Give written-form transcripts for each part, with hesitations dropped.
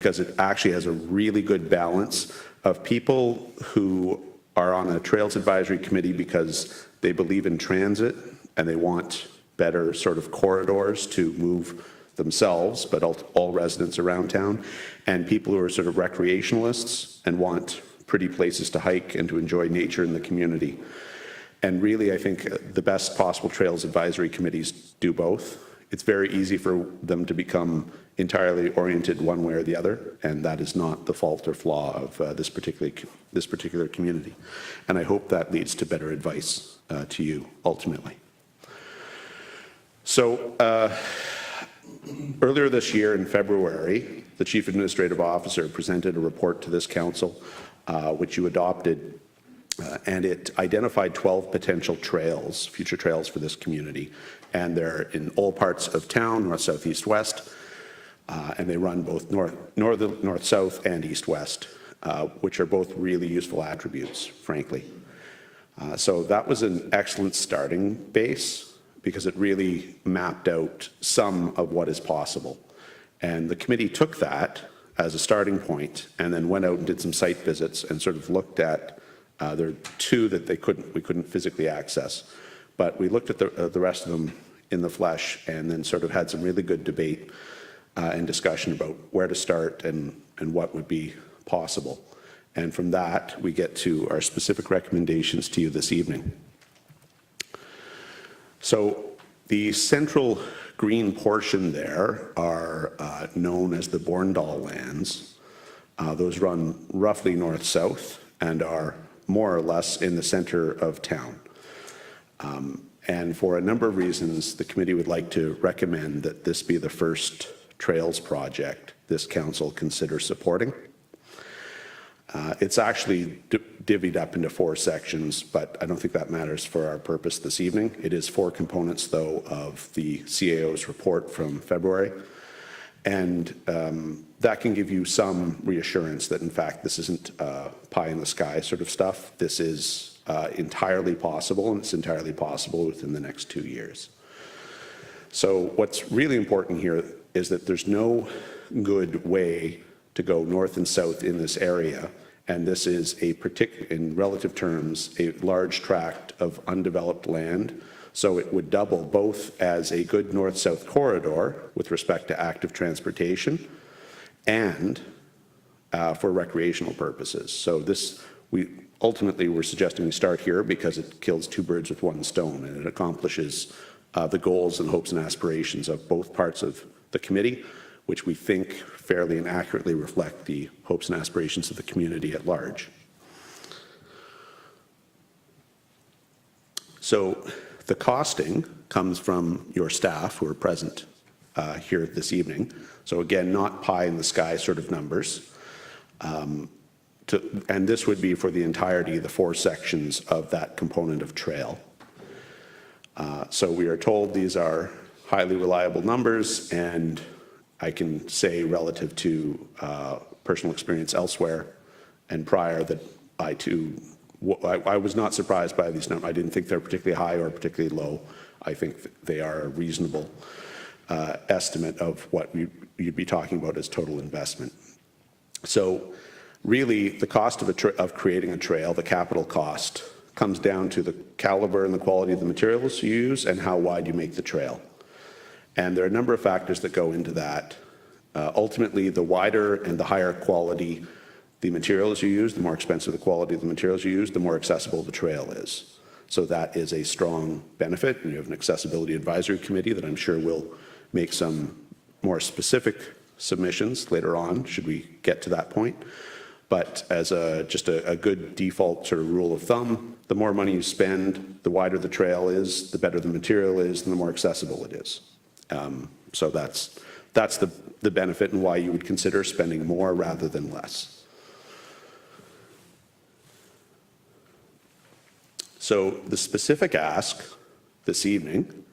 because it actually has a really good balance of people who are on a Trails Advisory Committee because they believe in transit and they want better sort of corridors to move themselves, but all residents around town, and people who are sort of recreationalists and want pretty places to hike and to enjoy nature in the community. And really, I think the best possible Trails Advisory Committees do both. It's very easy for them to become entirely oriented one way or the other, and that is not the fault or flaw of this particular community. And I hope that leads to better advice to you ultimately. So earlier this year in February, the Chief Administrative Officer presented a report to this council, which you adopted, and it identified 12 potential trails, future trails for this community. And they're in all parts of town, north, south, east, west, and they run both north, south, and east, west, which are both really useful attributes, frankly. So that was an excellent starting base because it really mapped out some of what is possible. And the committee took that as a starting point and then went out and did some site visits and sort of looked at, there are two that we couldn't physically access. But we looked at the rest of them in the flesh and then sort of had some really good debate and discussion about where to start and what would be possible. And from that, we get to our specific recommendations to you this evening. So the central green portion there are known as the Borndal lands. Those run roughly north-south and are more or less in the center of town. And for a number of reasons, the committee would like to recommend that this be the first trails project this council considers supporting. It's actually divvied up into 4 sections, but I don't think that matters for our purpose this evening. It is 4 components, though, of the CAO's report from February. And that can give you some reassurance that, in fact, this isn't pie in the sky sort of stuff. This is entirely possible, and it's entirely possible within the next 2 years. So what's really important here is that there's no good way to go north and south in this area, and this is in relative terms, a large tract of undeveloped land. So it would double both as a good north-south corridor with respect to active transportation and for recreational purposes. So ultimately we're suggesting we start here because it kills 2 birds with 1 stone, and it accomplishes the goals and hopes and aspirations of both parts of the committee, which we think fairly and accurately reflect the hopes and aspirations of the community at large. So the costing comes from your staff who are present here this evening. So again, not pie in the sky sort of numbers. And this would be for the entirety of the 4 sections of that component of trail. So we are told these are highly reliable numbers, and I can say relative to personal experience elsewhere and prior that I was not surprised by these numbers. I didn't think they're particularly high or particularly low. I think they are a reasonable estimate of what you'd be talking about as total investment. So really the cost of creating a trail, the capital cost, comes down to the caliber and the quality of the materials you use and how wide you make the trail. And there are a number of factors that go into that. Ultimately, the wider and the higher quality the materials you use, the more expensive the quality of the materials you use, the more accessible the trail is. So that is a strong benefit. And you have an accessibility advisory committee that I'm sure will make some more specific submissions later on, should we get to that point. But as just a good default sort of rule of thumb, the more money you spend, the wider the trail is, the better the material is, and the more accessible it is. So that's the benefit and why you would consider spending more rather than less. So the specific ask this evening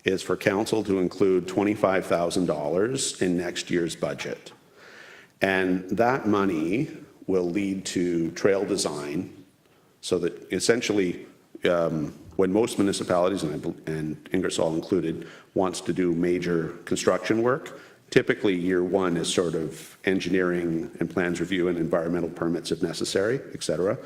is for council to include $25,000 in next year's budget. And that money will lead to trail design so that essentially when most municipalities, and Ingersoll included, wants to do major construction work, Typically, year one is sort of engineering and plans review and environmental permits if necessary, et cetera.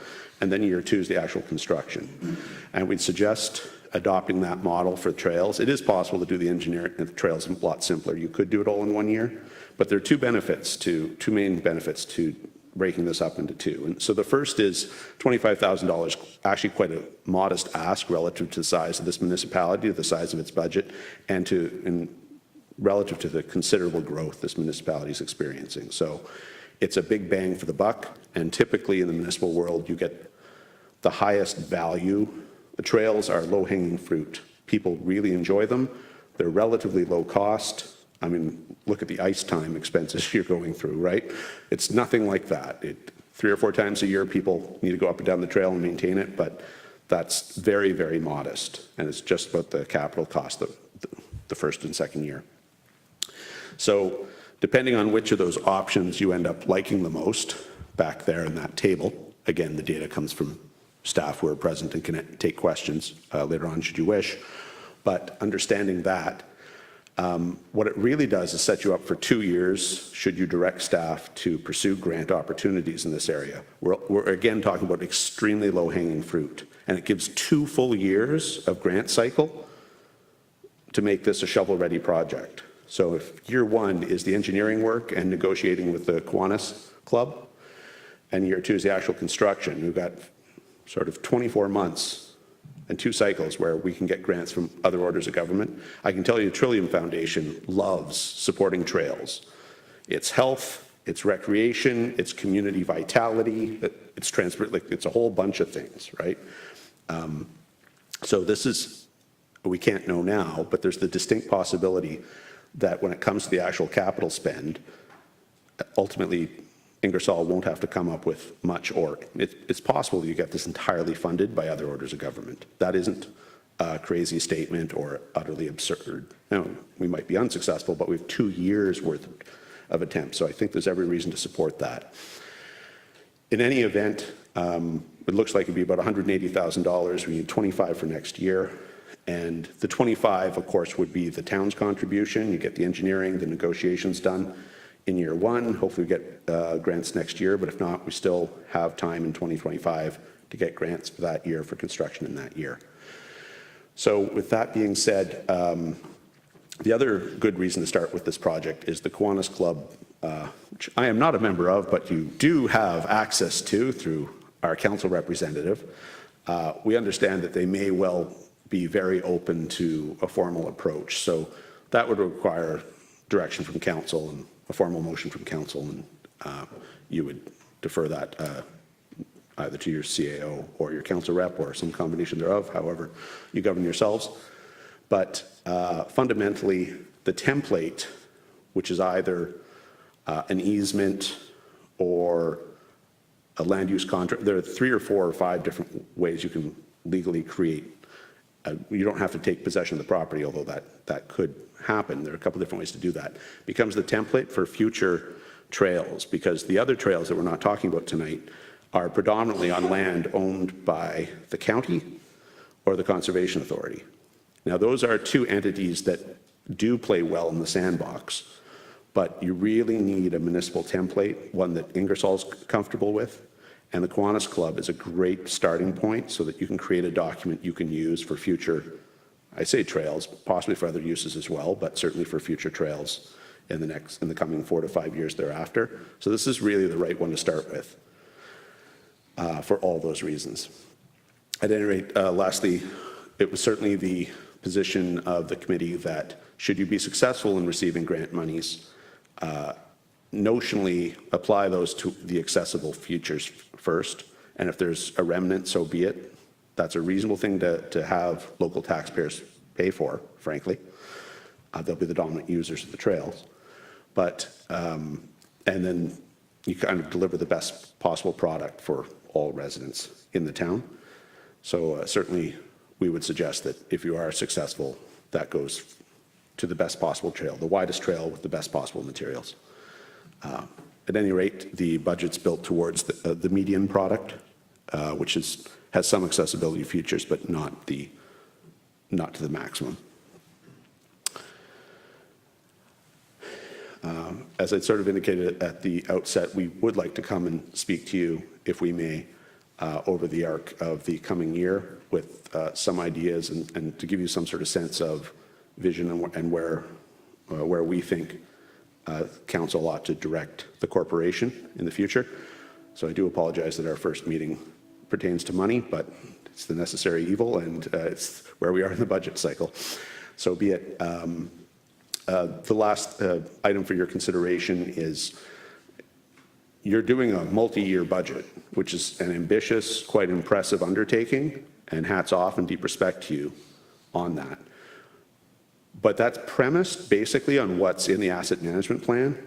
And then year two is the actual construction. And we'd suggest adopting that model for trails. It is possible to do the engineering and the trails a lot simpler. You could do it all in 1 year, but there are two main benefits to breaking this up into two. And so the first is $25,000, actually quite a modest ask relative to the size of this municipality, the size of its budget, and relative to the considerable growth this municipality is experiencing. So it's a big bang for the buck, and typically in the municipal world, you get the highest value. The trails are low-hanging fruit. People really enjoy them. They're relatively low cost. I mean, look at the ice time expenses you're going through, right? It's nothing like that. 3 or 4 times a year, people need to go up and down the trail and maintain it, but that's very, very modest, and it's just about the capital cost the first and second year. So depending on which of those options you end up liking the most back there in that table, again, the data comes from staff who are present and can take questions later on should you wish, but understanding that, what it really does is set you up for 2 years should you direct staff to pursue grant opportunities in this area. We're again talking about extremely low-hanging fruit, and it gives 2 full years of grant cycle to make this a shovel-ready project. So if year one is the engineering work and negotiating with the Kiwanis Club, and year two is the actual construction, we've got sort of 24 months and 2 cycles where we can get grants from other orders of government. I can tell you the Trillium Foundation loves supporting trails. It's health, it's recreation, it's community vitality, it's transport, like it's a whole bunch of things, right? So this is, we can't know now, but there's the distinct possibility that when it comes to the actual capital spend, ultimately Ingersoll won't have to come up with much, or it's possible you get this entirely funded by other orders of government. That isn't a crazy statement or utterly absurd. Now, we might be unsuccessful, but we have 2 years worth of attempts, so I think there's every reason to support that. In any event, it looks like it'd be about $180,000. We need 25 for next year. And the 25, of course, would be the town's contribution. You get the engineering, the negotiations done in year one. Hopefully we get grants next year, but if not, we still have time in 2025 to get grants for that year for construction in that year. So with that being said, the other good reason to start with this project is the Kiwanis Club, which I am not a member of, but you do have access to through our council representative. We understand that they may well be very open to a formal approach. So that would require direction from council and a formal motion from council, and you would defer that either to your CAO or your council rep or some combination thereof, however you govern yourselves. But fundamentally, the template, which is either an easement or a land use contract, there are 3 or 4 or 5 different ways you can legally create. You don't have to take possession of the property, although that could happen. There are a couple different ways to do that. Becomes the template for future trails, because the other trails that we're not talking about tonight are predominantly on land owned by the county or the Conservation Authority. Now, those are 2 entities that do play well in the sandbox, but you really need a municipal template, one that Ingersoll's comfortable with. And the Kiwanis Club is a great starting point so that you can create a document you can use for future, I say trails, possibly for other uses as well, but certainly for future trails in the coming 4 to 5 years thereafter. So this is really the right one to start with for all those reasons. At any rate, lastly, it was certainly the position of the committee that should you be successful in receiving grant monies, notionally apply those to the accessible features first, and if there's a remnant, so be it. That's a reasonable thing to have local taxpayers pay for, frankly. They'll be the dominant users of the trails. But, and then you kind of deliver the best possible product for all residents in the town. So certainly we would suggest that if you are successful, that goes to the best possible trail, the widest trail with the best possible materials. At any rate, the budget's built towards the median product, which has some accessibility features, but not to the maximum. as I sort of indicated at the outset, we would like to come and speak to you, if we may, over the arc of the coming year with some ideas and to give you some sort of sense of vision and where we think council ought to direct the corporation in the future. So I do apologize that our first meeting pertains to money, but it's the necessary evil, and it's where we are in the budget cycle. So be it. The last item for your consideration is you're doing a multi-year budget, which is an ambitious, quite impressive undertaking, and hats off and deep respect to you on that. But that's premised basically on what's in the asset management plan,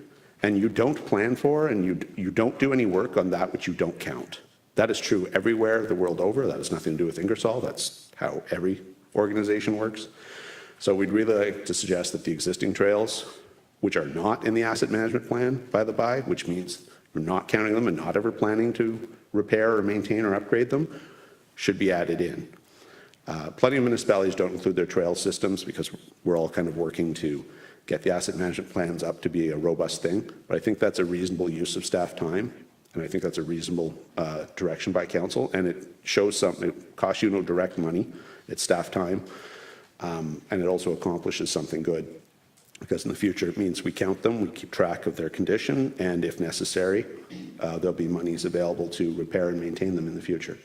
and you don't plan for and you don't do any work on that which you don't count. That is true everywhere the world over. That has nothing to do with Ingersoll. That's how every organization works. So we'd really like to suggest that the existing trails, which are not in the asset management plan, by the by, which means we're not counting them and not ever planning to repair or maintain or upgrade them, should be added in. Plenty of municipalities don't include their trail systems because we're all kind of working to get the asset management plans up to be a robust thing. But I think that's a reasonable use of staff time, and I think that's a reasonable direction by council. And it shows something. It costs you no direct money. It's staff time, and it also accomplishes something good. Because in the future, it means we count them, we keep track of their condition, and if necessary, there'll be monies available to repair and maintain them in the future.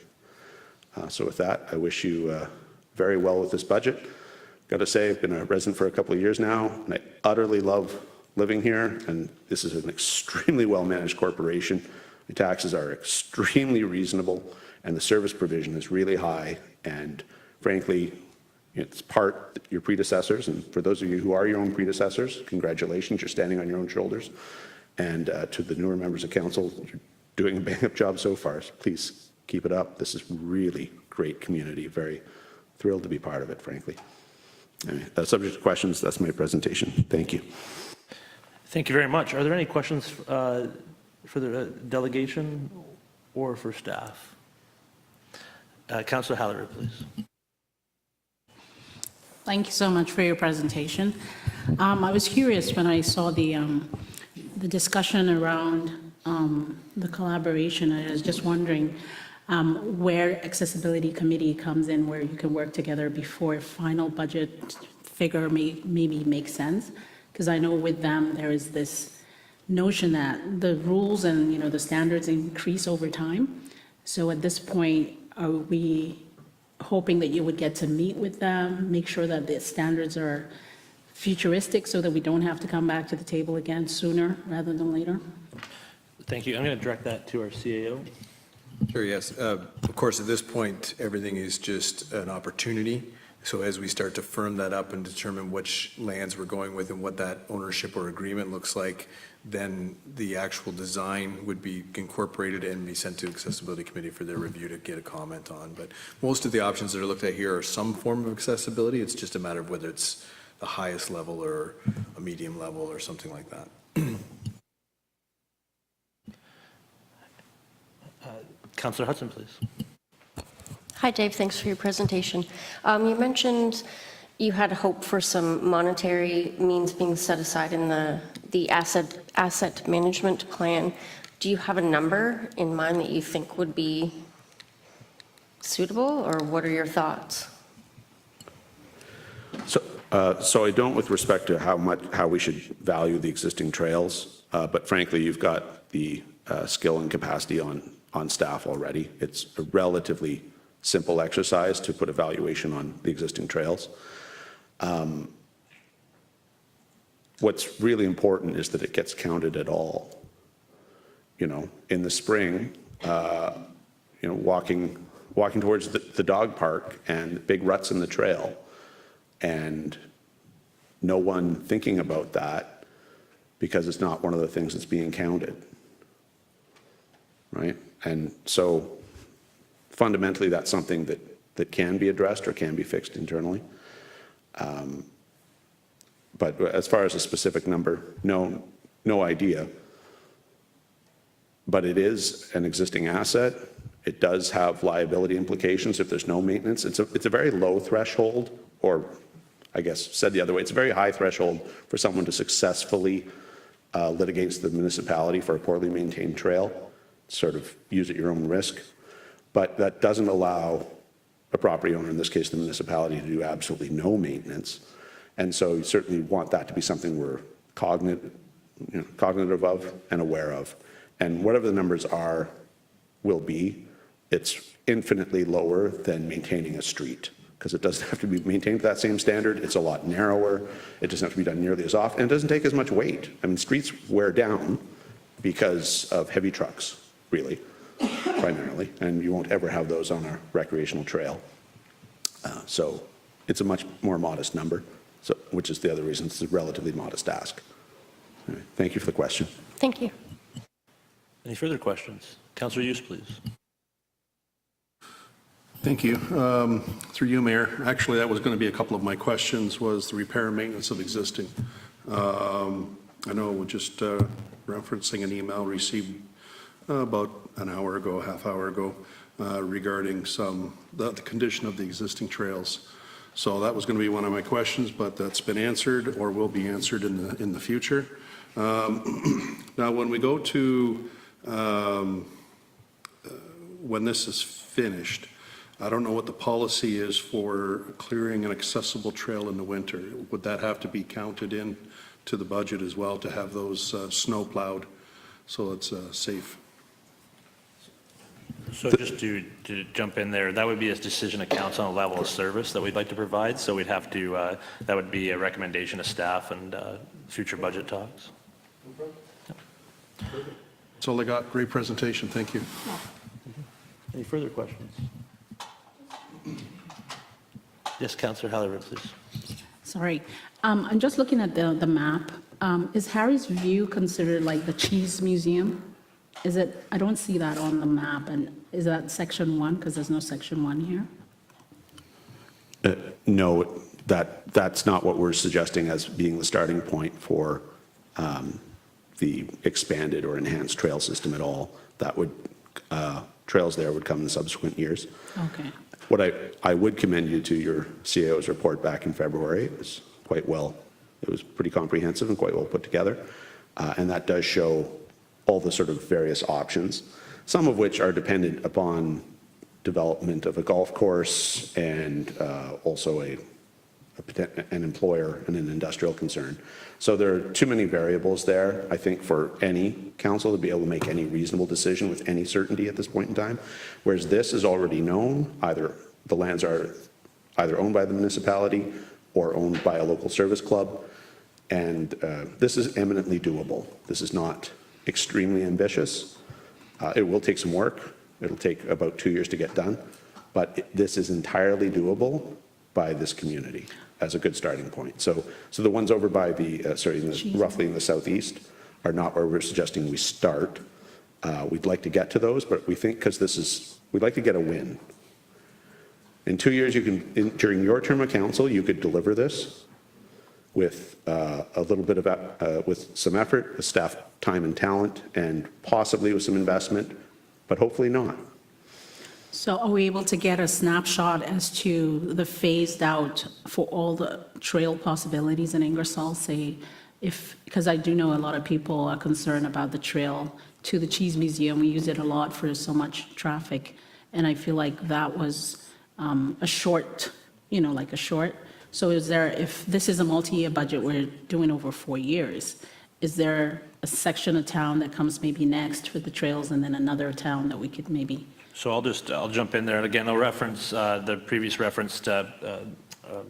So with that, I wish you very well with this budget. Got to say, I've been a resident for a couple of years now, and I utterly love living here, and this is an extremely well-managed corporation. The taxes are extremely reasonable, and the service provision is really high, and frankly, it's part your predecessors, and for those of you who are your own predecessors, congratulations, you're standing on your own shoulders. And to the newer members of council, you're doing a bang-up job so far, so please keep it up. This is really great community. Very thrilled to be part of it, frankly. Anyway, that's subject to questions. That's my presentation. Thank you. Thank you very much. Are there any questions for the delegation or for staff? Councillor Hallery, please. Thank you so much for your presentation. I was curious when I saw the discussion around the collaboration. I was just wondering where accessibility committee comes in, where you can work together before a final budget figure maybe makes sense. Because I know with them there is this notion that the rules and the standards increase over time. So at this point, are we hoping that you would get to meet with them, make sure that the standards are futuristic so that we don't have to come back to the table again sooner rather than later? Thank you. I'm going to direct that to our CAO. Sure, yes. Of course, at this point, everything is just an opportunity. So as we start to firm that up and determine which lands we're going with and what that ownership or agreement looks like, then the actual design would be incorporated and be sent to Accessibility Committee for their review to get a comment on. But most of the options that are looked at here are some form of accessibility. It's just a matter of whether it's the highest level or a medium level or something like that. Councillor Hudson, please. Hi, Dave. Thanks for your presentation. You mentioned you had hope for some monetary means being set aside in the asset management plan. Do you have a number in mind that you think would be suitable, or what are your thoughts? So I don't with respect to how we should value the existing trails, but frankly, you've got the skill and capacity on staff already. It's a relatively simple exercise to put a valuation on the existing trails. What's really important is that it gets counted at all. In the spring, walking towards the dog park and big ruts in the trail, and no one thinking about that because it's not one of the things that's being counted, right? And so fundamentally, that's something that can be addressed or can be fixed internally. But as far as a specific number, no idea. But it is an existing asset. It does have liability implications if there's no maintenance. It's a very low threshold, or I guess said the other way, it's a very high threshold for someone to successfully litigates the municipality for a poorly maintained trail, sort of use at your own risk. But that doesn't allow a property owner, in this case the municipality, to do absolutely no maintenance. And so you certainly want that to be something we're cognitive of and aware of. And whatever the numbers are, will be, it's infinitely lower than maintaining a street, because it doesn't have to be maintained to that same standard. It's a lot narrower. It doesn't have to be done nearly as often. And it doesn't take as much weight. I mean, streets wear down because of heavy trucks, really, primarily. And you won't ever have those on a recreational trail. So it's a much more modest number, so, which is the other reason it's a relatively modest ask. Anyway, thank you for the question. Thank you. Any further questions? Councillor Hughes, please. Thank you. Through you, Mayor. Actually, that was going to be a couple of my questions, was the repair and maintenance of existing. I know we're just referencing an email received about an hour ago, a half hour ago, regarding the condition of the existing trails. So that was going to be one of my questions, but that's been answered or will be answered in the future. Now, when we go to when this is finished, I don't know what the policy is for clearing an accessible trail in the winter. Would that have to be counted in to the budget as well, to have those snow plowed so it's safe? So just to jump in there, that would be a decision of council on the level of service that we'd like to provide. So we'd have to, that would be a recommendation of staff and future budget talks. That's all I got. Great presentation. Thank you. Any further questions? Yes, Councillor Halleran, please. Sorry. I'm just looking at the map. Is Harry's View considered like the cheese museum? Is it, I don't see that on the map, and is that section 1? Because there's no section 1 here. No, that's not what we're suggesting as being the starting point for the expanded or enhanced trail system at all. That would, trails there would come in subsequent years. Okay. What I would commend you to your CAO's report back in February. It was quite well, it was pretty comprehensive and quite well put together. And that does show all the sort of various options, some of which are dependent upon development of a golf course and also an employer and an industrial concern. So there are too many variables there, I think, for any council to be able to make any reasonable decision with any certainty at this point in time. Whereas this is already known, either the lands are either owned by the municipality or owned by a local service club. And this is eminently doable. This is not extremely ambitious. It will take some work. It'll take about 2 years to get done. But this is entirely doable by this community as a good starting point. So the ones over by the, roughly in the southeast are not where we're suggesting we start. We'd like to get to those, but we think because we'd like to get a win. In 2 years, during your term of council, you could deliver this with a little bit of, with some effort, with staff time and talent, and possibly with some investment, but hopefully not. So are we able to get a snapshot as to the phased out for all the trail possibilities in Ingersoll? Say, because I do know a lot of people are concerned about the trail to the Cheese Museum. We use it a lot for so much traffic. And I feel like that was a short, like a short. So is there, if this is a multi-year budget we're doing over 4 years, is there a section of town that comes maybe next for the trails and then another town that we could maybe? So I'll jump in there. And again, I'll reference the previous referenced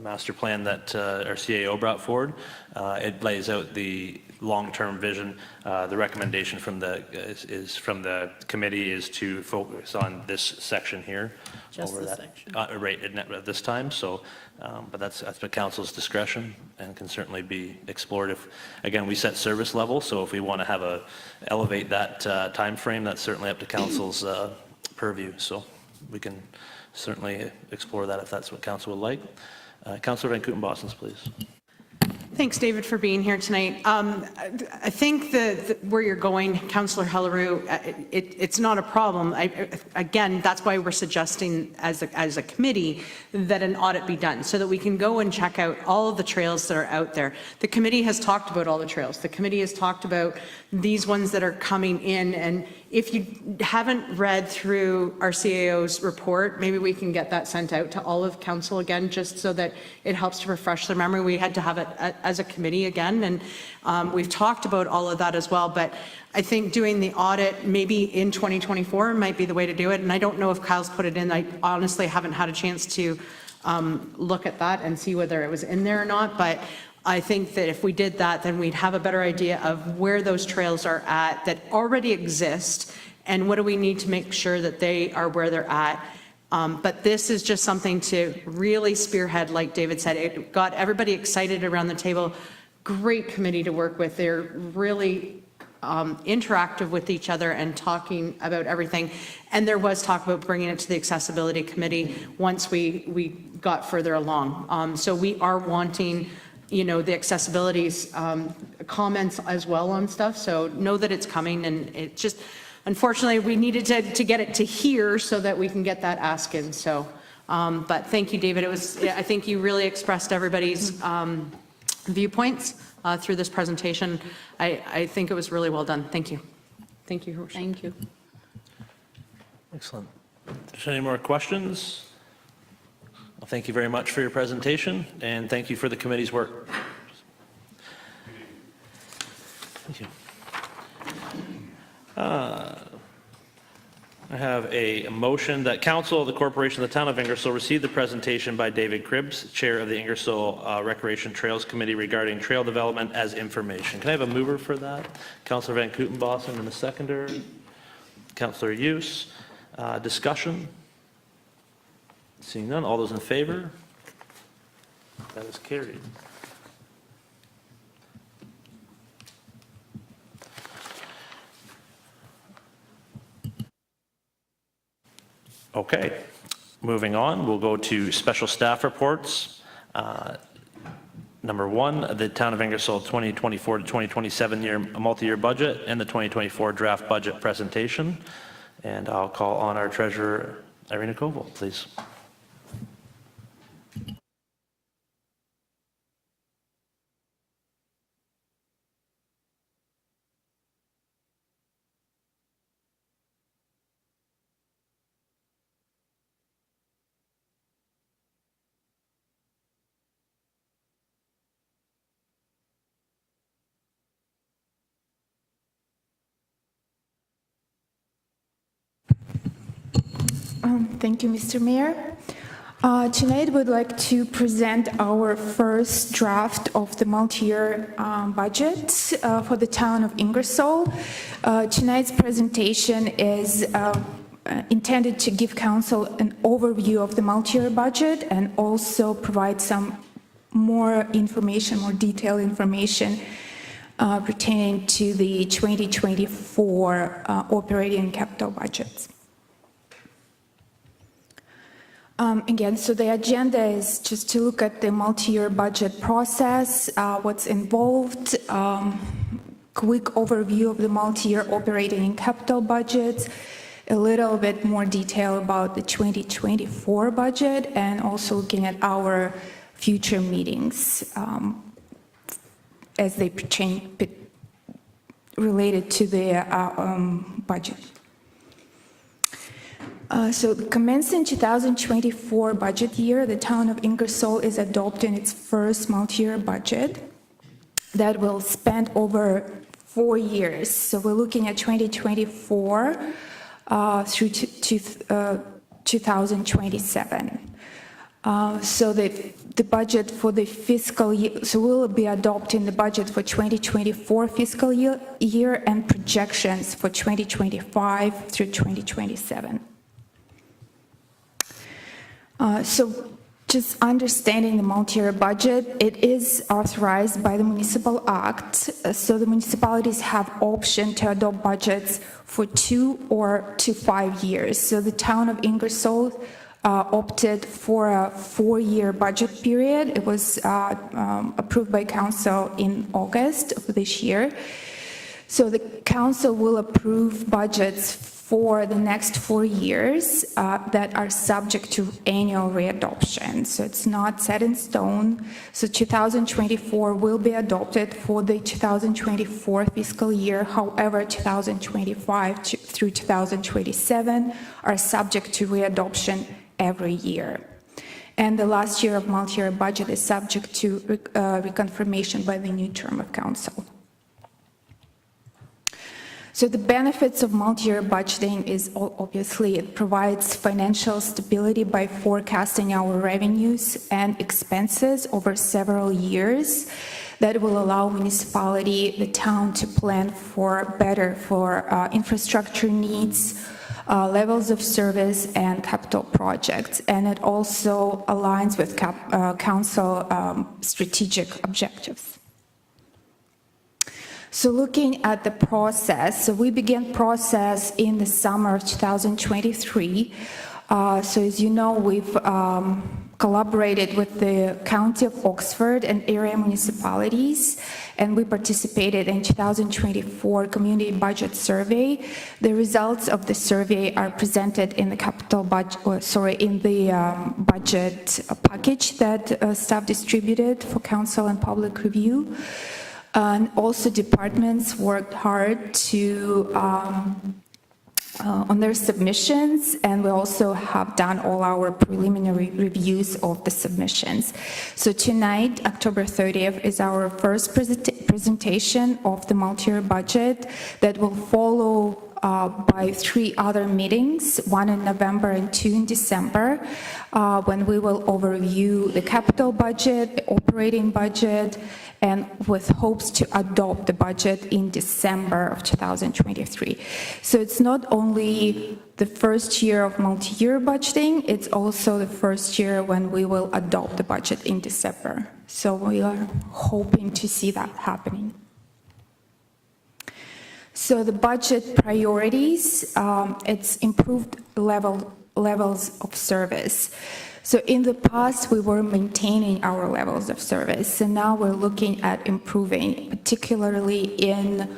master plan that our CAO brought forward. It lays out the long-term vision. The recommendation from from the committee is to focus on this section here. Just over this that, section. right at this time. So, but that's the council's discretion and can certainly be explored if, again, we set service level. So if we want to elevate that time frame, that's certainly up to council's purview. So we can certainly explore that if that's what council would like. Councillor Van Kooten-Bosens, please. Thanks, David, for being here tonight. I think where you're going, Councillor Hellerue, it's not a problem. Again, that's why we're suggesting as a committee that an audit be done so that we can go and check out all of the trails that are out there. The committee has talked about all the trails. The committee has talked about these ones that are coming in, and if you haven't read through our CAO's report, maybe we can get that sent out to all of council again, just so that it helps to refresh their memory. We had to have it as a committee again, and we've talked about all of that as well, but I think doing the audit maybe in 2024 might be the way to do it, and I don't know if Kyle's put it in. I honestly haven't had a chance to look at that and see whether it was in there or not, but I think that if we did that, then we'd have a better idea of where those trails are at that already exist, and what do we need to make sure that they are where they're at. But this is just something to really spearhead, like David said. It got everybody excited around the table. Great committee to work with. They're really interactive with each other and talking about everything. And there was talk about bringing it to the accessibility committee once we got further along. So we are wanting, you know, the accessibility's comments as well on stuff. So know that it's coming, and it just, unfortunately, we needed to get it to here so that we can get that ask in. So, but thank you, David. I think you really expressed everybody's viewpoints through this presentation. I think it was really well done. Thank you. Thank you, Rochelle. Thank you. Excellent. If there's any more questions? Well, thank you very much for your presentation, and thank you for the committee's work. Thank you. I have a motion that Council of the Corporation of the Town of Ingersoll receive the presentation by David Cribbs, Chair of the Ingersoll Recreation Trails Committee regarding trail development as information. Can I have a mover for that? Councillor Van Kootenbossen and a seconder. Councillor Hughes. Discussion? Seeing none, all those in favor? That is carried. Okay, moving on, we'll go to special staff reports. Number one, the Town of Ingersoll 2024 to 2027 multi-year budget and the 2024 draft budget presentation. And I'll call on our treasurer, Irina Koval, please. Thank you, Mr. Mayor. Tonight, we'd like to present our first draft of the multi-year budget for the town of Ingersoll. Tonight's presentation is intended to give council an overview of the multi-year budget and also provide some more information, more detailed information pertaining to the 2024 operating and capital budgets. Again, so the agenda is just to look at the multi-year budget process, what's involved, quick overview of the multi-year operating and capital budgets, a little bit more detail about the 2024 budget, and also looking at our future meetings as they pertain related to the budget. So commencing 2024 budget year, the town of Ingersoll is adopting its first multi-year budget that will span over 4 years. So we're looking at 2024 through 2027. So the budget for the fiscal year, so we'll be adopting the budget for 2024 fiscal year and projections for 2025 through 2027. So just understanding the multi-year budget, it is authorized by the Municipal Act. So the municipalities have option to adopt budgets for 2 or to 5 years. So the town of Ingersoll opted for a 4-year budget period. It was approved by council in August of this year. So the council will approve budgets for the next 4 years that are subject to annual readoption. So it's not set in stone. So 2024 will be adopted for the 2024 fiscal year. However, 2025 through 2027 are subject to readoption every year. And the last year of multi-year budget is subject to reconfirmation by the new term of council. So the benefits of multi-year budgeting is obviously it provides financial stability by forecasting our revenues and expenses over several years that will allow municipality, the town to plan for infrastructure needs, levels of service and capital projects. And it also aligns with council strategic objectives. So looking at the process, so we began process in the summer of 2023. So as you know, we've collaborated with the County of Oxford and area municipalities, and we participated in 2024 Community Budget Survey. The results of the survey are presented in the budget package that staff distributed for council and public review. And also departments worked hard to on their submissions, and we also have done all our preliminary reviews of the submissions. So tonight, October 30th, is our first presentation of the multi-year budget that will follow by 3 other meetings, 1 in November and 2 in December, when we will overview the capital budget, the operating budget, and with hopes to adopt the budget in December of 2023. So it's not only the first year of multi-year budgeting, it's also the first year when we will adopt the budget in December. So we are hoping to see that happening. So the budget priorities, it's improved levels of service. So in the past, we were maintaining our levels of service, and now we're looking at improving, particularly in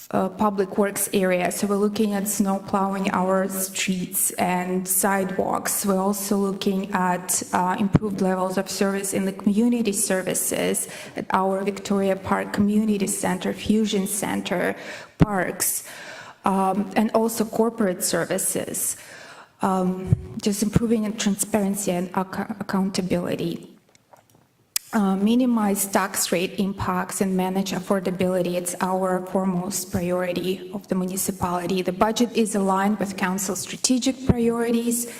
public works area. So we're looking at snow plowing our streets and sidewalks. We're also looking at improved levels of service in the community services at our Victoria Park Community Center, Fusion Center, parks, and also corporate services. Just improving transparency and accountability. Minimize tax rate impacts and manage affordability. It's our foremost priority of the municipality. The budget is aligned with council strategic priorities.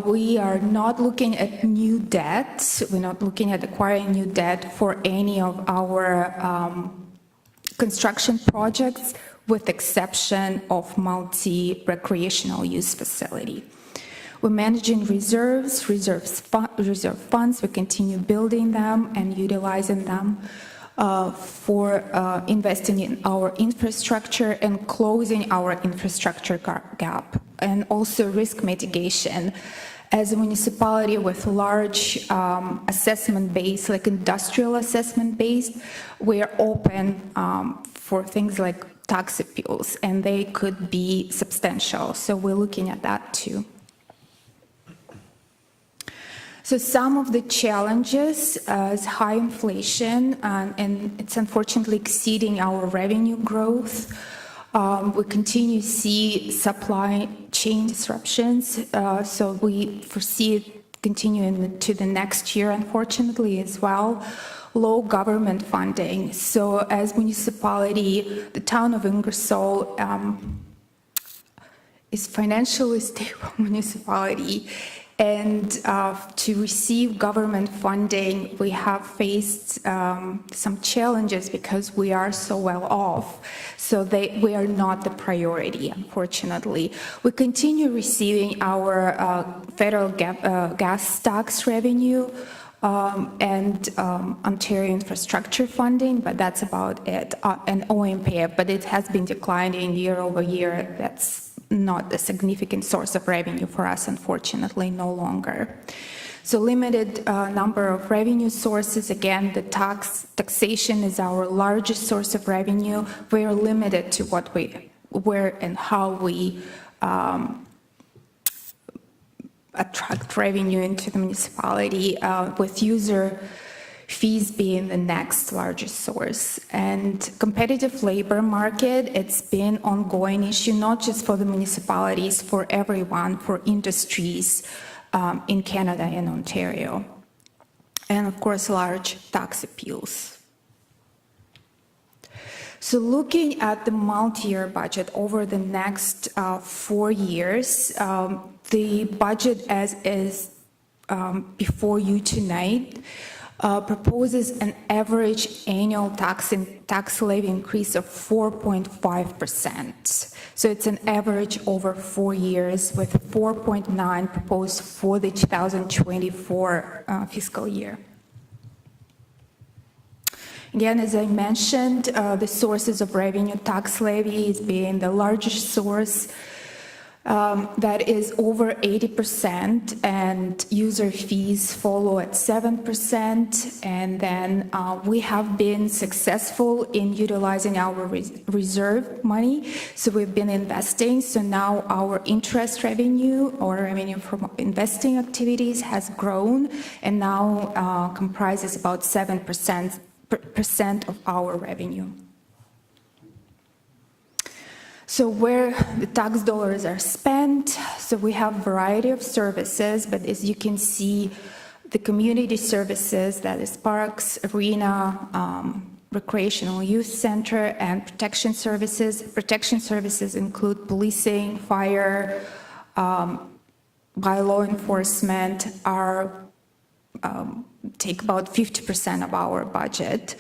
We are not looking at new debt. We're not looking at acquiring new debt for any of our construction projects, with exception of multi-recreational use facility. We're managing reserve funds. We continue building them and utilizing them for investing in our infrastructure and closing our infrastructure gap, and also risk mitigation. As a municipality with large assessment base, like industrial assessment base, we are open for things like tax appeals, and they could be substantial. So we're looking at that too. So some of the challenges is high inflation, and it's unfortunately exceeding our revenue growth. We continue to see supply chain disruptions, so we foresee it continuing to the next year, unfortunately, as well. Low government funding. So as municipality, the town of Ingersoll is financially stable municipality, and to receive government funding, we have faced some challenges because we are so well off. So we are not the priority, unfortunately. We continue receiving our federal gas tax revenue, and Ontario infrastructure funding, but that's about it, and OMPF, but it has been declining year over year. That's not a significant source of revenue for us, unfortunately, no longer. So limited number of revenue sources. Again, the taxation is our largest source of revenue. We are limited to where and how we attract revenue into the municipality, with user fees being the next largest source. And competitive labor market, it's been an ongoing issue, not just for the municipalities, for everyone, for industries in Canada and Ontario. And of course, large tax appeals. So looking at the multi-year budget over the next 4 years, the budget as is before you tonight proposes an average annual tax levy increase of 4.5%. So it's an average over 4 years, with 4.9 proposed for the 2024 fiscal year. Again, as I mentioned, the sources of revenue, tax levy is being the largest source. That is over 80%, and user fees follow at 7%. And then we have been successful in utilizing our reserve money. So we've been investing. So now our interest revenue, or revenue from investing activities, has grown and now comprises about 7% of our revenue. So where the tax dollars are spent, so we have a variety of services, but as you can see, the community services, that is parks, arena, recreational youth center, and protection services. Protection services include policing, fire, by law enforcement, take about 50% of our budget.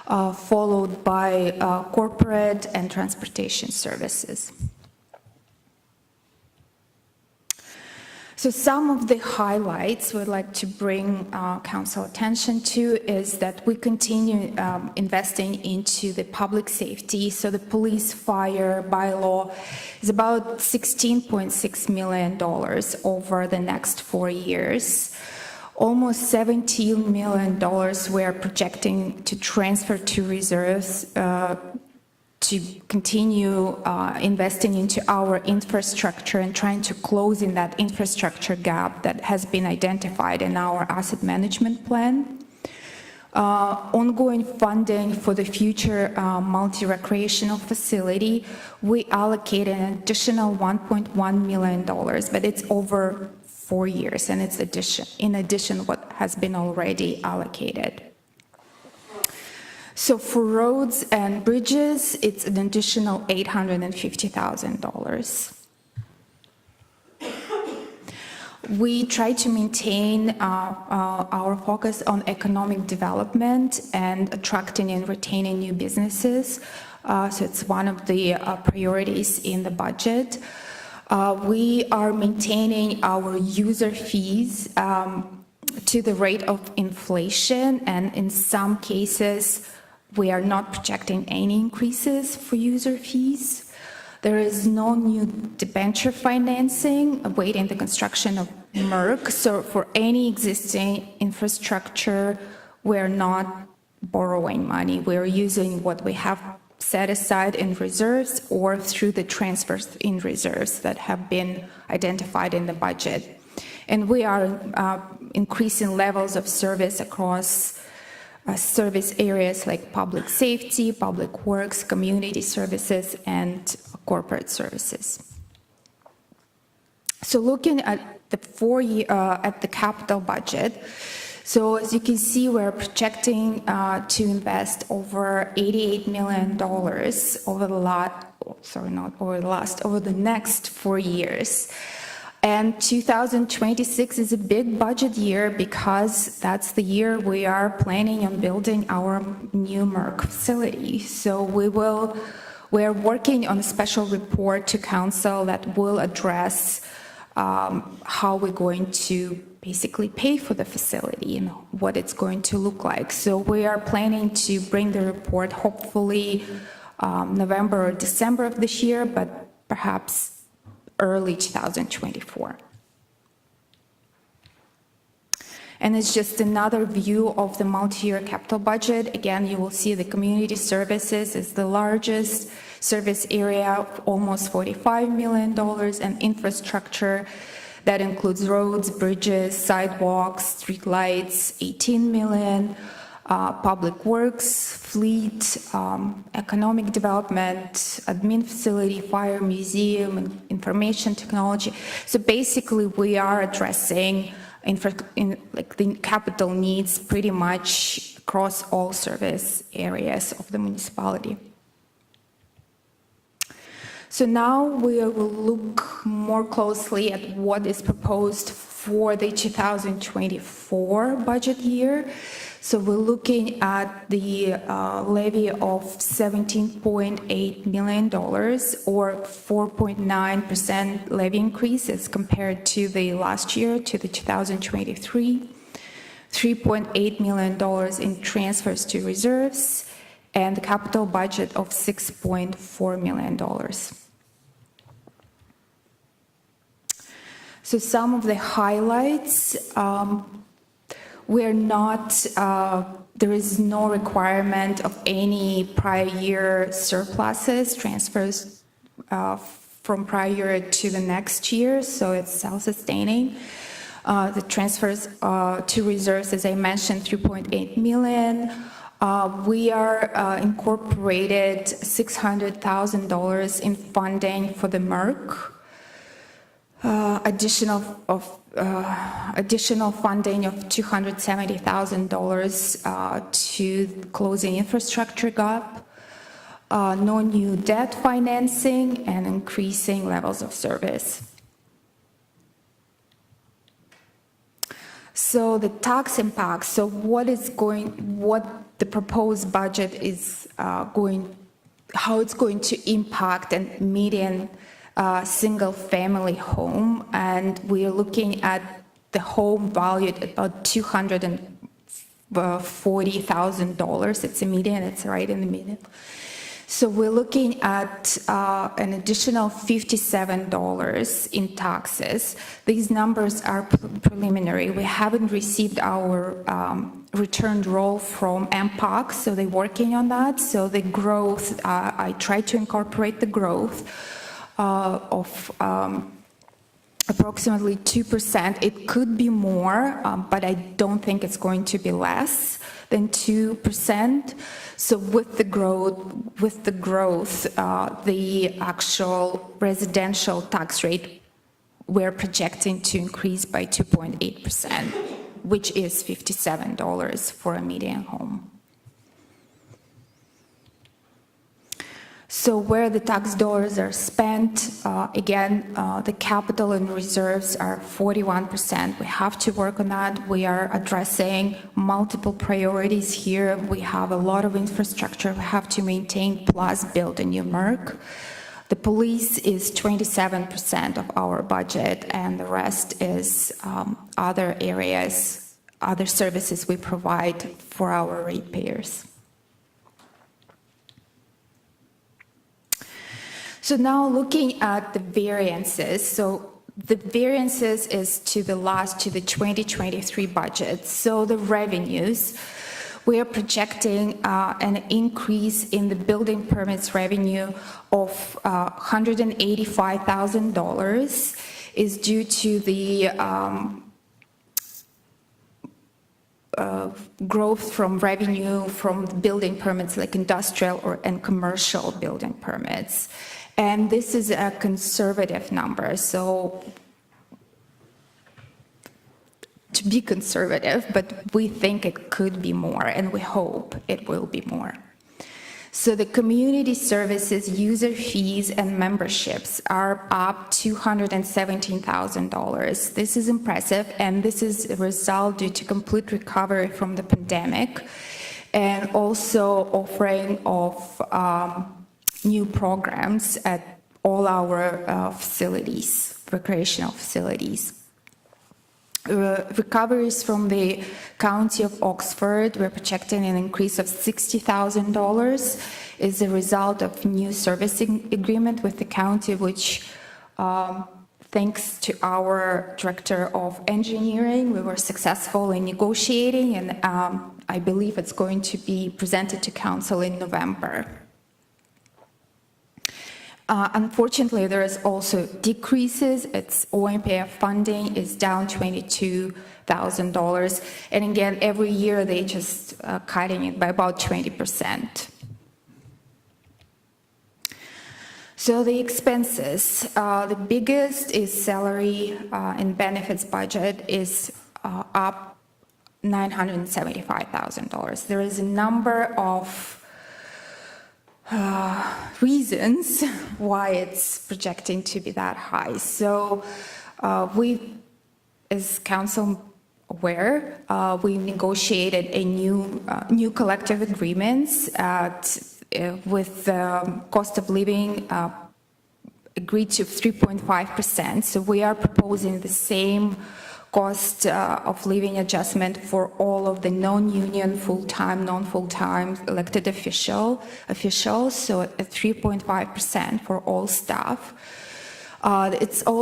Followed by corporate and transportation services. So some of the highlights we'd like to bring council attention to is that we continue investing into the public safety. So the police, fire, bylaw is about $16.6 million over the next 4 years. Almost $17 million we are projecting to transfer to reserves to continue investing into our infrastructure and trying to close in that infrastructure gap that has been identified in our asset management plan. Ongoing funding for the future multi-recreational facility, we allocated an additional $1.1 million, but it's over 4 years, and it's in addition what has been already allocated. So for roads and bridges, it's an additional $850,000. We try to maintain our focus on economic development and attracting and retaining new businesses. So it's one of the priorities in the budget. We are maintaining our user fees to the rate of inflation, and in some cases, we are not projecting any increases for user fees. There is no new debenture financing awaiting the construction of MERC. So for any existing infrastructure, we're not borrowing money. We're using what we have set aside in reserves or through the transfers in reserves that have been identified in the budget. And we are increasing levels of service across service areas like public safety, public works, community services, and corporate services. So looking at the capital budget, so as you can see, we're projecting to invest over $88 million over the next 4 years. And 2026 is a big budget year because that's the year we are planning on building our new MERC facility. So we're working on a special report to council that will address how we're going to basically pay for the facility and what it's going to look like. So we are planning to bring the report hopefully November or December of this year, but perhaps early 2024. And it's just another view of the multi-year capital budget. Again, you will see the community services is the largest service area of almost $45 million, and infrastructure that includes roads, bridges, sidewalks, streetlights, 18 million, public works, fleet, economic development, admin facility, fire, museum, and information technology. So basically, we are addressing the capital needs pretty much across all service areas of the municipality. So now we will look more closely at what is proposed for the 2024 budget year. So we're looking at the levy of $17.8 million, or 4.9% levy increase as compared to the last year, to the 2023, $3.8 million in transfers to reserves, and the capital budget of $6.4 million. So some of the highlights, there is no requirement of any prior year surpluses, transfers from prior year to the next year, so it's self-sustaining. The transfers to reserves, as I mentioned, $3.8 million. We are incorporated $600,000 in funding for the MERC. Additional funding of $270,000 to closing infrastructure gap, no new debt financing, and increasing levels of service. So the tax impact, so what the proposed budget is how it's going to impact a median single-family home, and we are looking at the home valued at about $240,000. It's a median, it's right in the median. So we're looking at an additional $57 in taxes. These numbers are preliminary. We haven't received our returned roll from MPOC, so they're working on that. So the growth, I tried to incorporate the growth of approximately 2%. It could be more, but I don't think it's going to be less than 2%. So with the growth, the actual residential tax rate, we're projecting to increase by 2.8%, which is $57 for a median home. So where the tax dollars are spent, again, the capital and reserves are 41%. We have to work on that. We are addressing multiple priorities here. We have a lot of infrastructure we have to maintain, plus build a new MERC. The police is 27% of our budget, and the rest is other areas, other services we provide for our ratepayers. So now looking at the variances, so the variances is to the 2023 budget. So the revenues, we are projecting an increase in the building permits revenue of $185,000 is due to the growth from revenue from building permits like industrial and commercial building permits. And this is a conservative number, so to be conservative, but we think it could be more, and we hope it will be more. So the community services, user fees, and memberships are up $217,000. This is impressive, and this is a result due to complete recovery from the pandemic, and also offering of new programs at all our facilities, recreational facilities. Recoveries from the County of Oxford, we're projecting an increase of $60,000 is a result of new servicing agreement with the county, which Thanks to our Director of Engineering, we were successful in negotiating, and I believe it's going to be presented to Council in November. Unfortunately, there is also decreases. Its OMPF funding is down $22,000. And again, every year they just cutting it by about 20%. So the expenses, the biggest is salary and benefits budget is up $975,000. There is a number of reasons why it's projecting to be that high. So we, as council aware, we negotiated a new collective agreements with the cost of living agreed to 3.5%. So we are proposing the same cost of living adjustment for all of the non-union, full-time, non-full-time elected officials, so at 3.5% for all staff.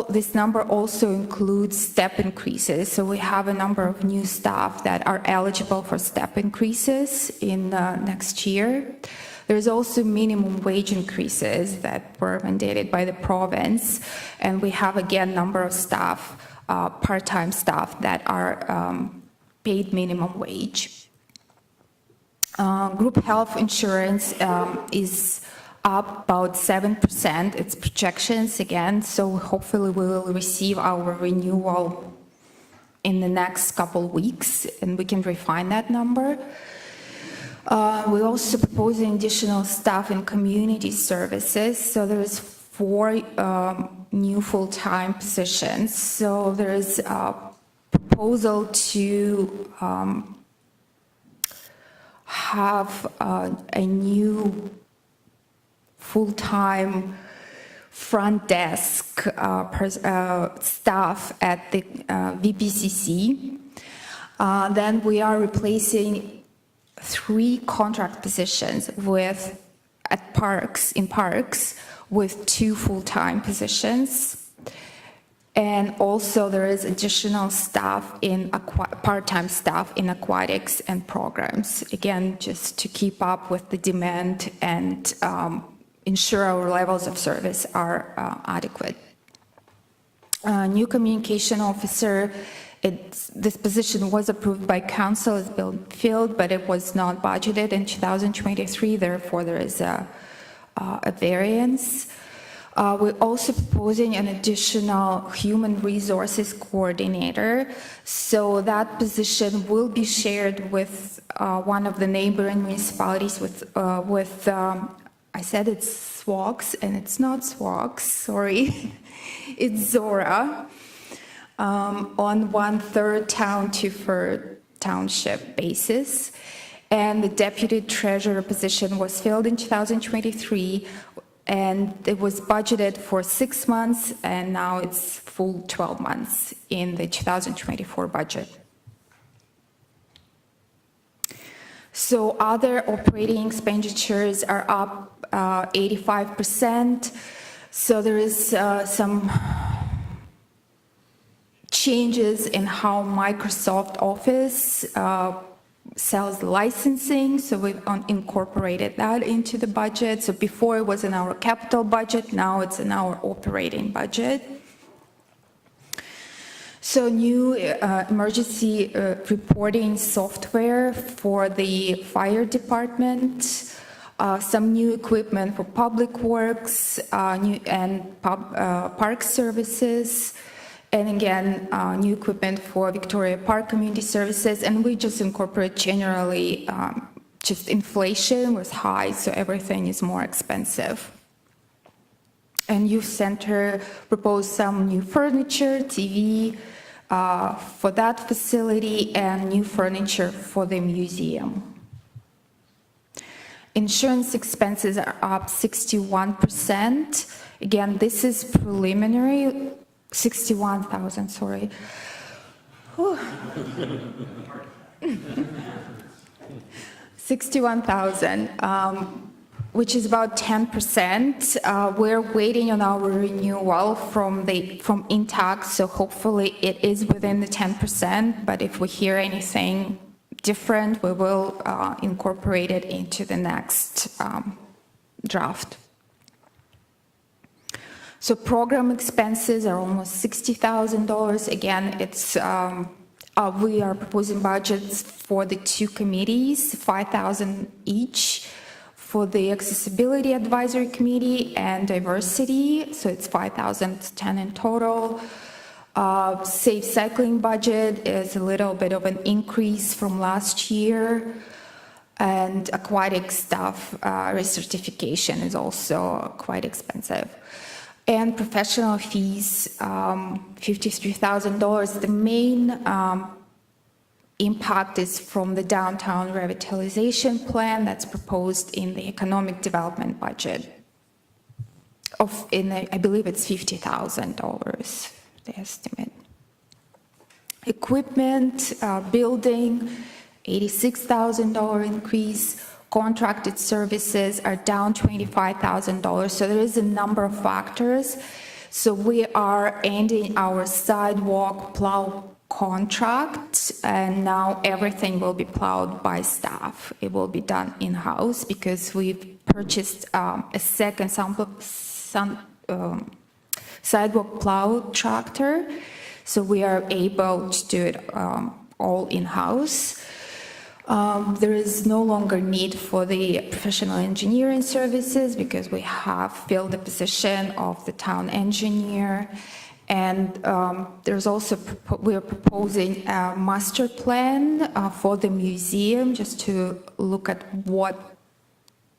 This number also includes step increases, so we have a number of new staff that are eligible for step increases in next year. There's also minimum wage increases that were mandated by the province, and we have again number of staff, part-time staff that are paid minimum wage. Group health insurance is up about 7%, its projections again, so hopefully we will receive our renewal in the next couple weeks and we can refine that number. We're also proposing additional staff in community services, so there's 4 new full-time positions. So there's a proposal to have a new full-time front desk staff at the VPCC. Then we are replacing 3 contract positions in parks with 2 full-time positions. And also there is additional staff part-time staff in aquatics and programs. Again, just to keep up with the demand and ensure our levels of service are adequate. New communication officer, this position was approved by council, it's been filled, but it was not budgeted in 2023, therefore there is a variance. We're also proposing an additional human resources coordinator. So that position will be shared with one of the neighboring municipalities with I said it's SWOX, and it's not SWOX, sorry. It's Zora, on 1/3 town to 3rd township basis. And the deputy treasurer position was filled in 2023, and it was budgeted for 6 months, and now it's full 12 months in the 2024 budget. So other operating expenditures are up 85%. So there is some changes in how Microsoft Office sells licensing, so we've incorporated that into the budget. So before it was in our capital budget, now it's in our operating budget. So new emergency reporting software for the fire department, some new equipment for public works, park services, and again, new equipment for Victoria Park Community Services, and we just incorporate generally, just inflation was high, so everything is more expensive. And Youth Center proposed some new furniture, TV for that facility, and new furniture for the museum. Insurance expenses are up 61%. Again, this is preliminary. 61,000, sorry. 61,000. which is about 10%. We're waiting on our renewal from Intact, so hopefully it is within the 10%, but if we hear anything different, we will incorporate it into the next draft. So program expenses are almost $60,000. Again, it's we are proposing budgets for the two committees, $5,000 each. For the Accessibility Advisory Committee and Diversity, so it's $5,010 in total. Safe cycling budget is a little bit of an increase from last year. And aquatic staff recertification is also quite expensive. And professional fees, $53,000. The main impact is from the downtown revitalization plan that's proposed in the economic development budget. I believe it's $50,000, the estimate. Equipment, building, $86,000 increase. Contracted services are down $25,000. So there is a number of factors. So we are ending our sidewalk plow contract, and now everything will be plowed by staff. It will be done in-house because we've purchased a second sidewalk plow tractor, so we are able to do it all in-house. There is no longer need for the professional engineering services because we have filled the position of the town engineer. And there's also, we are proposing a master plan for the museum, just to look at what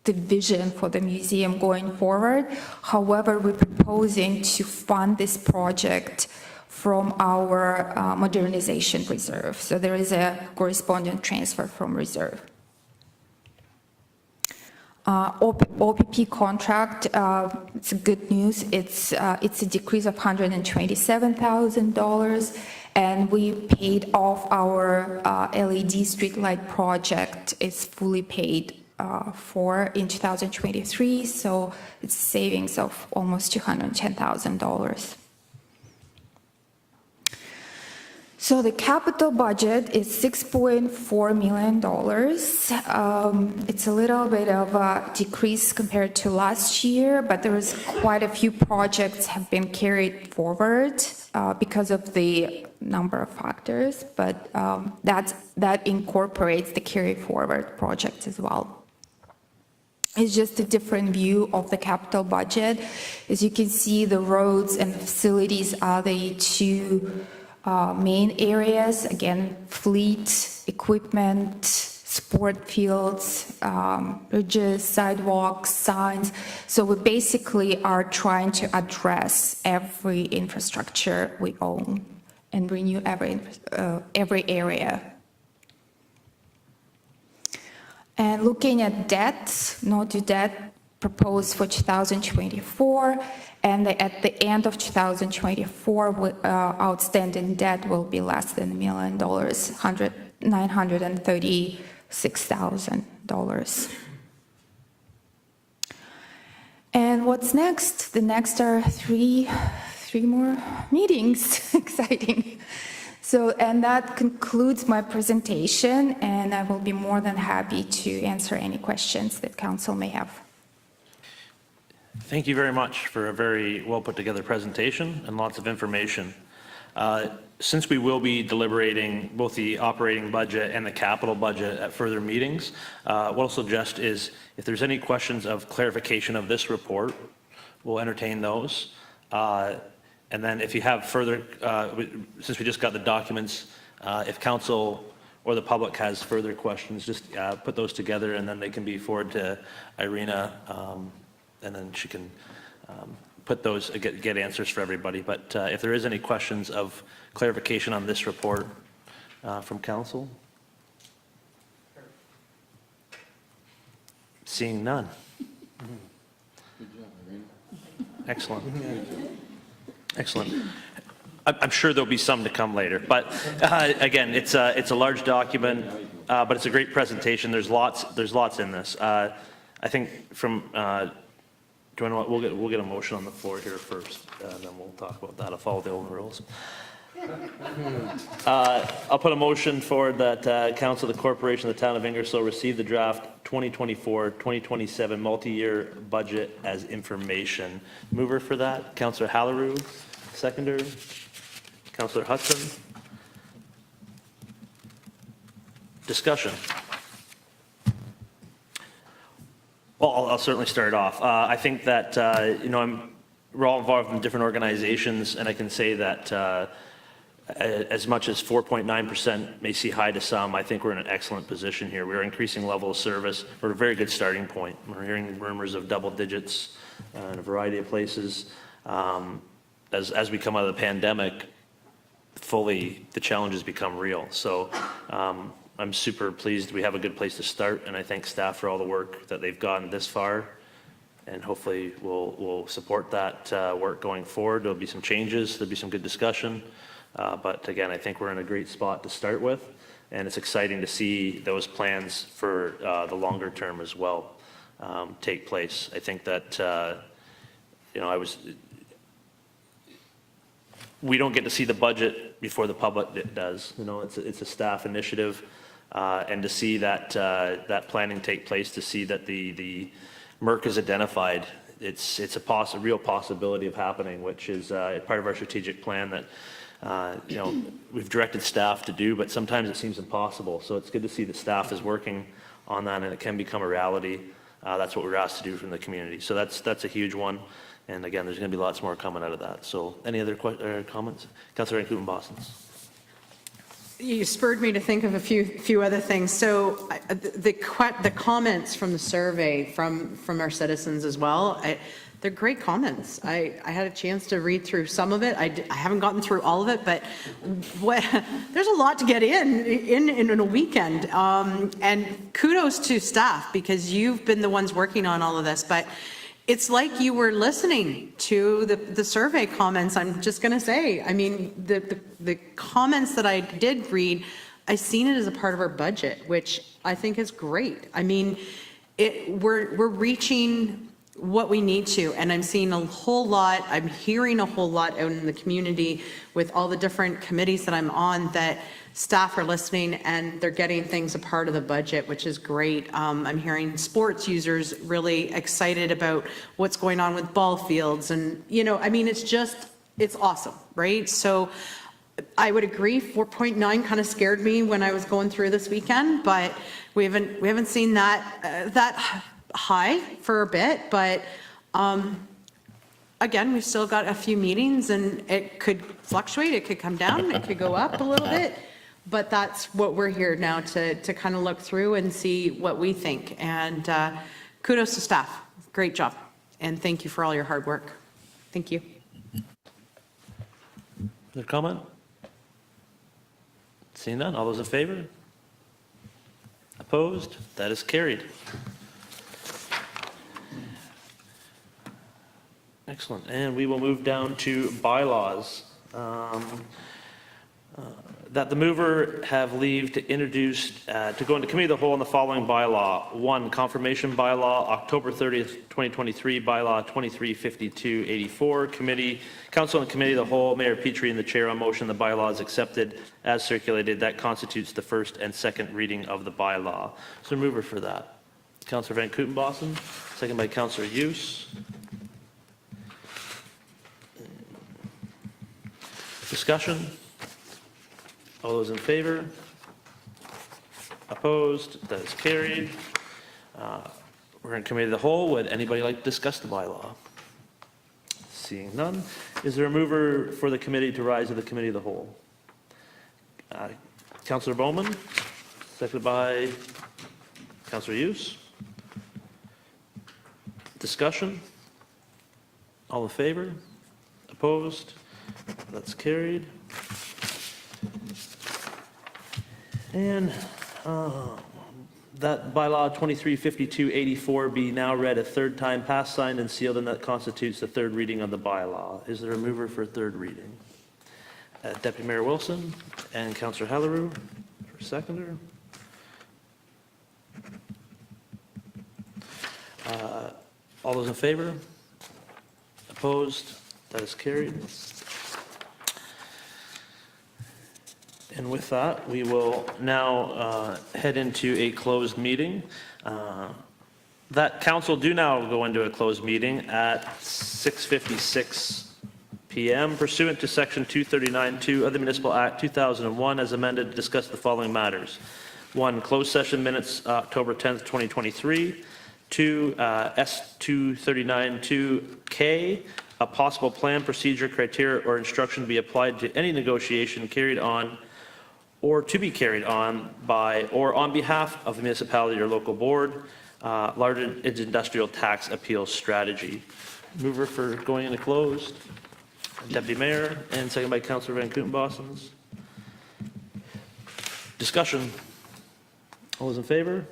the vision for the museum going forward. However, we're proposing to fund this project from our modernization reserve. So there is a corresponding transfer from reserve. OPP contract, it's good news. It's a decrease of $127,000, and we paid off our LED streetlight project. It's fully paid for in 2023, so it's savings of almost $210,000. So the capital budget is $6.4 million. It's a little bit of a decrease compared to last year, but there is quite a few projects have been carried forward because of the number of factors, but that incorporates the carry forward projects as well. It's just a different view of the capital budget. As you can see, the roads and facilities are the two main areas. Again, fleet, equipment, sport fields, bridges, sidewalks, signs. So we basically are trying to address every infrastructure we own and renew every area. And looking at debt, no due debt proposed for 2024, and at the end of 2024, outstanding debt will be less than $1 million, $936,000. And what's next? The next are three more meetings. Exciting. So, and that concludes my presentation, and I will be more than happy to answer any questions that council may have. Thank you very much for a very well put together presentation and lots of information. Since we will be deliberating both the operating budget and the capital budget at further meetings, what I'll suggest is if there's any questions of clarification of this report, we'll entertain those. And then if you have further, since we just got the documents, if council or the public has further questions, just put those together and then they can be forwarded to Irina, and then she can put those, get answers for everybody. But if there is any questions of clarification on this report from council? Seeing none. Excellent. Excellent. I'm sure there'll be some to come later, but again, it's a large document, but it's a great presentation. There's lots in this. I think from, do you want to, we'll get a motion on the floor here first, and then we'll talk about that. I'll follow the old rules. I'll put a motion forward that Council of the Corporation of the Town of Ingersoll receive the draft 2024-2027 multi-year budget as information. Mover for that, Councillor Halleru. Seconder, Councillor Hudson. Discussion. Well, I'll certainly start off. I think that, we're all involved in different organizations, and I can say that as much as 4.9% may seem high to some, I think we're in an excellent position here. We're increasing level of service. We're at a very good starting point. We're hearing rumors of double digits in a variety of places. As we come out of the pandemic, fully the challenges become real. So I'm super pleased we have a good place to start, and I thank staff for all the work that they've gotten this far, and hopefully we'll support that work going forward. There'll be some changes, there'll be some good discussion, but again, I think we're in a great spot to start with, and it's exciting to see those plans for the longer term as well take place. I think that, we don't get to see the budget before the public does. It's a staff initiative, and to see that that planning take place, to see that the MERC is identified, it's a real possibility of happening, which is part of our strategic plan that we've directed staff to do, but sometimes it seems impossible. So it's good to see that staff is working on that, and it can become a reality. That's what we're asked to do from the community. So that's a huge one. And again, there's going to be lots more coming out of that. So any other comments? Councillor Van Couten-Boston. You spurred me to think of a few other things. So the comments from the survey from our citizens as well, they're great comments. I had a chance to read through some of it. I haven't gotten through all of it, but there's a lot to get in a weekend. And kudos to staff, because you've been the ones working on all of this. But it's like you were listening to the survey comments, I'm just going to say. I mean, the comments that I did read, I seen it as a part of our budget, which I think is great. I mean, we're reaching what we need to, and I'm seeing a whole lot, I'm hearing a whole lot out in the community with all the different committees that I'm on, that staff are listening and they're getting things a part of the budget, which is great. I'm hearing sports users really excited about what's going on with ball fields, and I mean, it's awesome, right? So I would agree, 4.9 kind of scared me when I was going through this weekend, but we haven't seen that high for a bit, but again, we've still got a few meetings, and it could fluctuate, it could come down, it could go up a little bit, but that's what we're here now to kind of look through and see what we think. And kudos to staff, great job, and thank you for all your hard work. Thank you. Other comment? Seeing none, all those in favor? Opposed? That is carried. Excellent, and we will move down to bylaws. That the mover have leave to introduce, to go into committee of the whole on the following bylaw. 1, confirmation bylaw, October 30th, 2023, bylaw 2352-84. Council and committee of the whole, Mayor Petrie and the chair on motion, the bylaw is accepted as circulated. That constitutes the first and second reading of the bylaw. So mover for that, Councillor Van Couten-Boston, second by Councillor Hughes. Discussion? All those in favor? Opposed? That is carried. We're in committee of the whole. Would anybody like to discuss the bylaw? Seeing none. Is there a mover for the committee to rise to the committee of the whole? Councillor Bowman, seconded by Councillor Hughes. Discussion? All in favor? Opposed? That's carried. And that bylaw 2352-84 be now read a third time, passed, signed, and sealed, and that constitutes the third reading of the bylaw. Is there a mover for third reading? Deputy Mayor Wilson and Councillor Halleru for seconder. All those in favor? Opposed? That is carried. And with that, we will now head into a closed meeting. That council do now go into a closed meeting at 6:56 PM pursuant to Section 239(2) of the Municipal Act 2001 as amended to discuss the following matters. 1, closed session minutes, October 10th, 2023. 2, S239(2)K, a possible plan, procedure, criteria, or instruction to be applied to any negotiation carried on or to be carried on by or on behalf of the municipality or local board, larger industrial tax appeal strategy. Mover for going into closed, Deputy Mayor, and second by Councillor Van Kootenbossens. Discussion. All those in favor?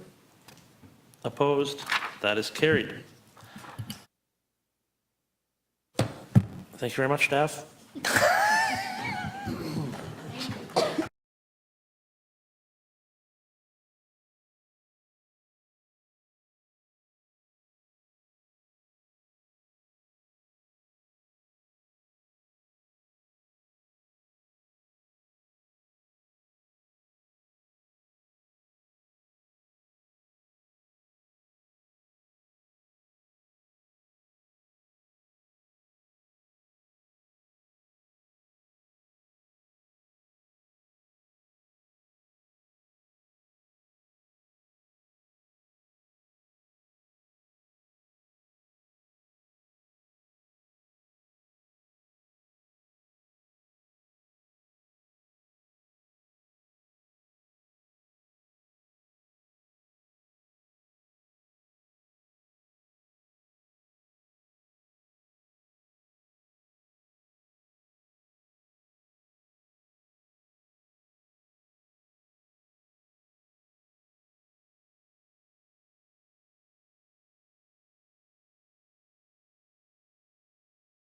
Opposed? That is carried. Thank you very much, staff.